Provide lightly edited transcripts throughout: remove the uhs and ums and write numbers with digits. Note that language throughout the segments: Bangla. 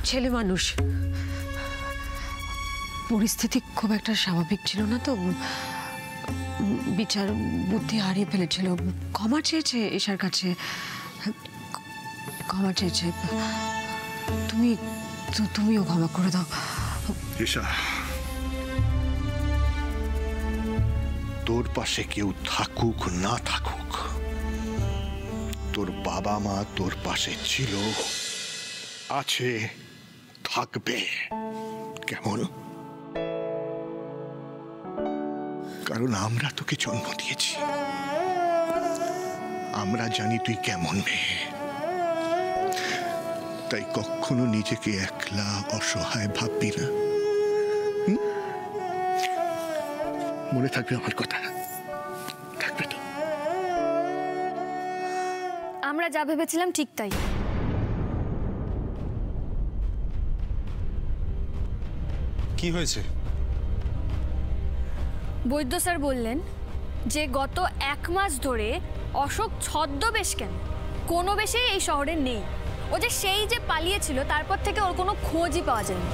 ছেলে মানুষ, পরিস্থিতি খুব একটা স্বাভাবিক ছিল না তো, বিচার বুদ্ধি হারিয়ে ফেলেছিল। ক্ষমা চেয়েছে ঈশার কাছে, ক্ষমা চেয়েছে। তুমিও ক্ষমা করে দাও। ঈশা, তোর পাশে কেউ থাকুক না থাকুক, তোর বাবা মা তোর পাশে ছিল, আছে, থাকবে। কেমন? কারণ আমরা তোকে জন্ম দিয়েছি, আমরা জানি তুই কেমন মেয়ে। তাই কখনো নিজেকে একলা অসহায় ভাববি না। মনে থাকবে আমার কথা? থাকবে তো? আমরা যা ভেবেছিলাম ঠিক তাই। কি হয়েছে? বৈদ্য স্যার বললেন যে গত 1 মাস ধরে অশোক ছদ্মবেশ কেন কোনো বেশেই এই শহরে নেই। ও যে সেই যে পালিয়েছিল তারপর থেকে ওর কোনো খোঁজই পাওয়া যায়নি।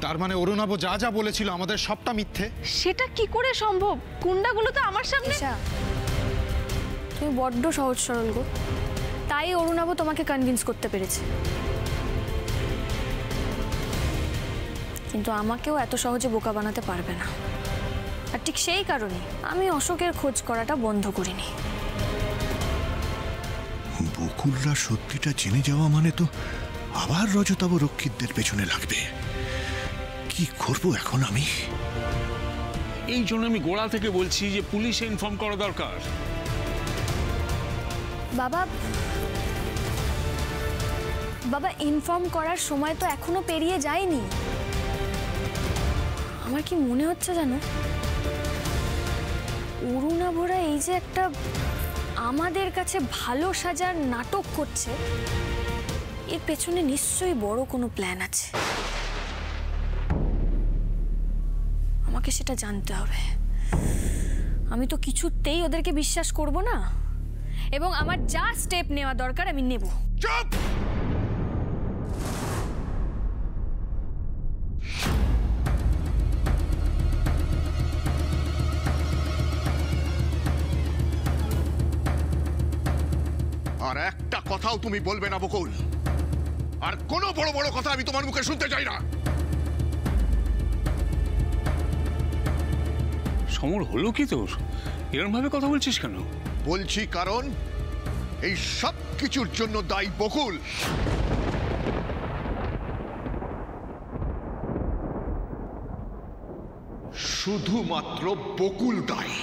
তার মানে অরুণাভ যা যা বলেছিল আমাদের সবটা মিথ্যে? সেটা কি করে সম্ভব? গুন্ডাগুলো তো আমার সামনে। তুমি বড্ড সহজ সরল গো, তাই অরুণাভ তোমাকে কনভিন্স করতে পেরেছে। কিন্তু আমাকেও এত সহজে বোকা বানাতে পারবে না। আর ঠিক সেই কারণে আমি অশোকের খোঁজ করাটা বন্ধ করিনি। বকুলরা সত্যিটা জেনে যাওয়া মানে তো আবার রজতাভ রক্ষিতদের পেছনে লাগবে। কি করব এখন আমি? এই জন্য আমি গোড়া থেকে বলছি যে পুলিশে ইনফর্ম করা দরকার। বাবা ইনফর্ম করার সময় তো এখনো পেরিয়ে যায়নি। আমার কি মনে হচ্ছে জানো, অরুণাভরা এই যে একটা আমাদের কাছে ভালো সাজার নাটক করছে, এর পেছনে নিশ্চয়ই বড় কোনো প্ল্যান আছে। আমাকে সেটা জানতে হবে। আমি তো কিছুতেই ওদেরকে বিশ্বাস করব না, এবং আমার যা স্টেপ নেওয়া দরকার আমি নেব। চুপ! আর একটা কথাও তুমি বলবে না বকুল। আর কোনো বড় বড় কথা আমি তোমার মুখে শুনতে চাই না। সমর, হলো কি তোর? এরকম ভাবে কথা বলছিস কেন? বলছি কারণ এই সব কিছুর জন্য দায়ী বকুল। শুধুমাত্র বকুল দায়ী।